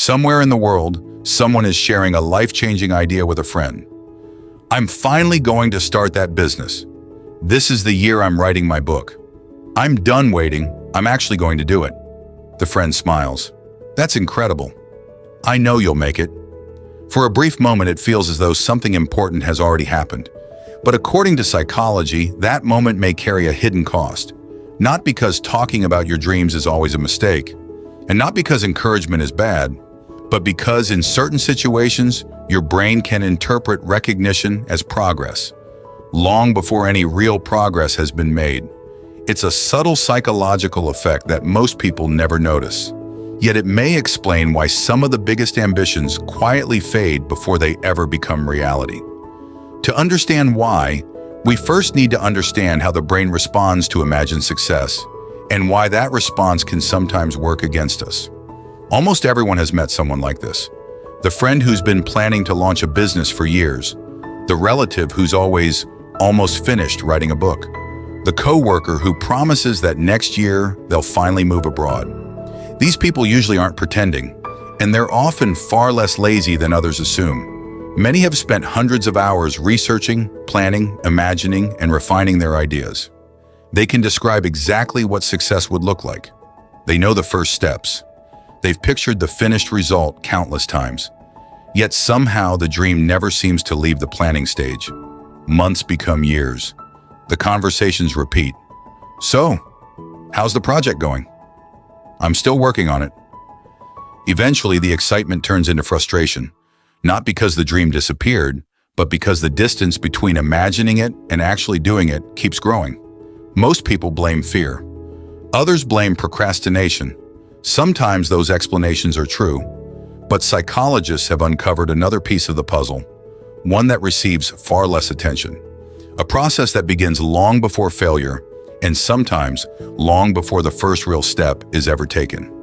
Somewhere in the world, someone is sharing a life-changing idea with a friend. I'm finally going to start that business. This is the year I'm writing my book. I'm done waiting. I'm actually going to do it. The friend smiles. That's incredible. I know you'll make it. For a brief moment, it feels as though something important has already happened. But according to psychology, that moment may carry a hidden cost. Not because talking about your dreams is always a mistake, and not because encouragement is bad, but because in certain situations, your brain can interpret recognition as progress, long before any real progress has been made. It's a subtle psychological effect that most people never notice. Yet it may explain why some of the biggest ambitions quietly fade before they ever become reality. To understand why, we first need to understand how the brain responds to imagined success, and why that response can sometimes work against us. Almost everyone has met someone like this. The friend who's been planning to launch a business for years, the relative who's almost finished writing a book, the coworker who promises that next year they'll finally move abroad. These people usually aren't pretending, and they're often far less lazy than others assume. Many have spent hundreds of hours researching, planning, imagining, and refining their ideas. They can describe exactly what success would look like. They know the first steps. They've pictured the finished result countless times. Yet somehow the dream never seems to leave the planning stage. Months become years. The conversations repeat. So, how's the project going? I'm still working on it. Eventually, the excitement turns into frustration, not because the dream disappeared, but because the distance between imagining it and actually doing it keeps growing. Most people blame fear. Others blame procrastination. Sometimes those explanations are true, but psychologists have uncovered another piece of the puzzle, one that receives far less attention. A process that begins long before failure, and sometimes long before the first real step is ever taken.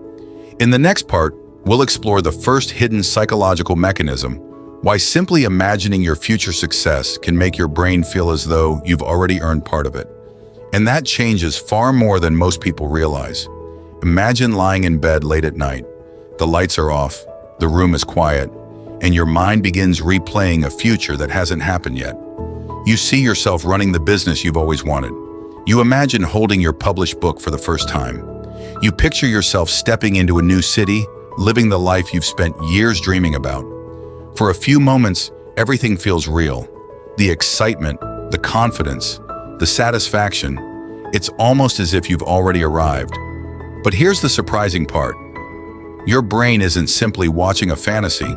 In the next part, we'll explore the first hidden psychological mechanism, why simply imagining your future success can make your brain feel as though you've already earned part of it. And that changes far more than most people realize. Imagine lying in bed late at night. The lights are off, the room is quiet, and your mind begins replaying a future that hasn't happened yet. You see yourself running the business you've always wanted. You imagine holding your published book for the first time. You picture yourself stepping into a new city, living the life you've spent years dreaming about. For a few moments, everything feels real. The excitement, the confidence, the satisfaction. It's almost as if you've already arrived. But here's the surprising part. Your brain isn't simply watching a fantasy.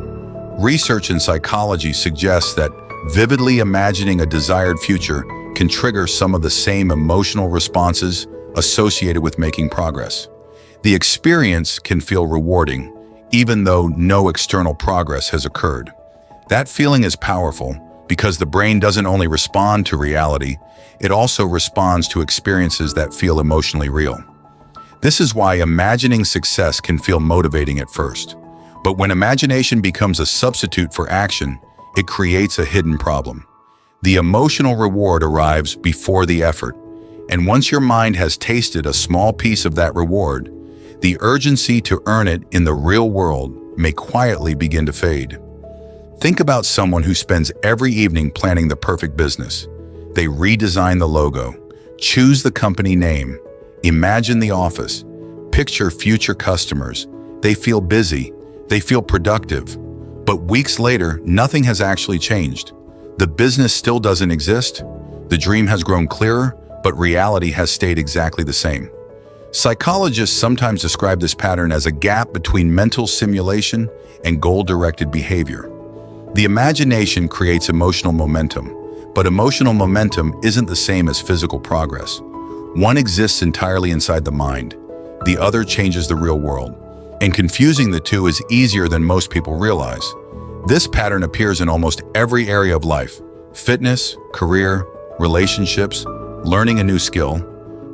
Research in psychology suggests that vividly imagining a desired future can trigger some of the same emotional responses associated with making progress. The experience can feel rewarding, even though no external progress has occurred. That feeling is powerful because the brain doesn't only respond to reality, it also responds to experiences that feel emotionally real. This is why imagining success can feel motivating at first. But when imagination becomes a substitute for action, it creates a hidden problem. The emotional reward arrives before the effort, and once your mind has tasted a small piece of that reward, the urgency to earn it in the real world may quietly begin to fade. Think about someone who spends every evening planning the perfect business. They redesign the logo, choose the company name, imagine the office, picture future customers. They feel busy, they feel productive, but weeks later, nothing has actually changed. The business still doesn't exist, the dream has grown clearer, but reality has stayed exactly the same. Psychologists sometimes describe this pattern as a gap between mental simulation and goal-directed behavior. The imagination creates emotional momentum, but emotional momentum isn't the same as physical progress. One exists entirely inside the mind, the other changes the real world, and confusing the two is easier than most people realize. This pattern appears in almost every area of life: fitness, career, relationships, learning a new skill.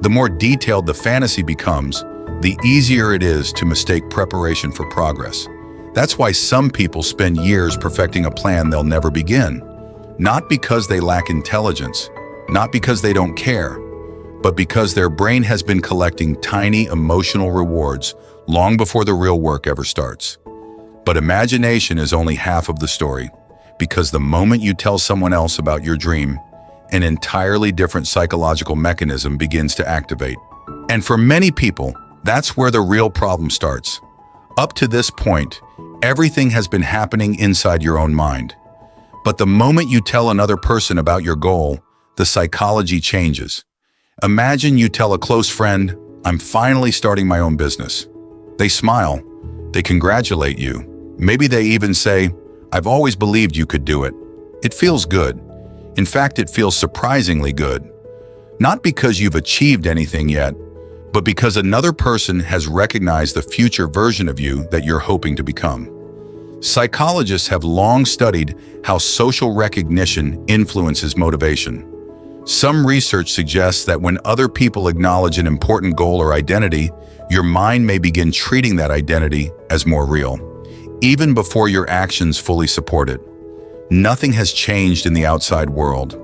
The more detailed the fantasy becomes, the easier it is to mistake preparation for progress. That's why some people spend years perfecting a plan they'll never begin. Not because they lack intelligence, not because they don't care, but because their brain has been collecting tiny emotional rewards long before the real work ever starts. But imagination is only half of the story, because the moment you tell someone else about your dream, an entirely different psychological mechanism begins to activate. And for many people, that's where the real problem starts. Up to this point, everything has been happening inside your own mind. But the moment you tell another person about your goal, the psychology changes. Imagine you tell a close friend, "I'm finally starting my own business." They smile. They congratulate you. Maybe they even say, "I've always believed you could do it." It feels good. In fact, it feels surprisingly good. Not because you've achieved anything yet, but because another person has recognized the future version of you that you're hoping to become. Psychologists have long studied how social recognition influences motivation. Some research suggests that when other people acknowledge an important goal or identity, your mind may begin treating that identity as more real, even before your actions fully support it. Nothing has changed in the outside world.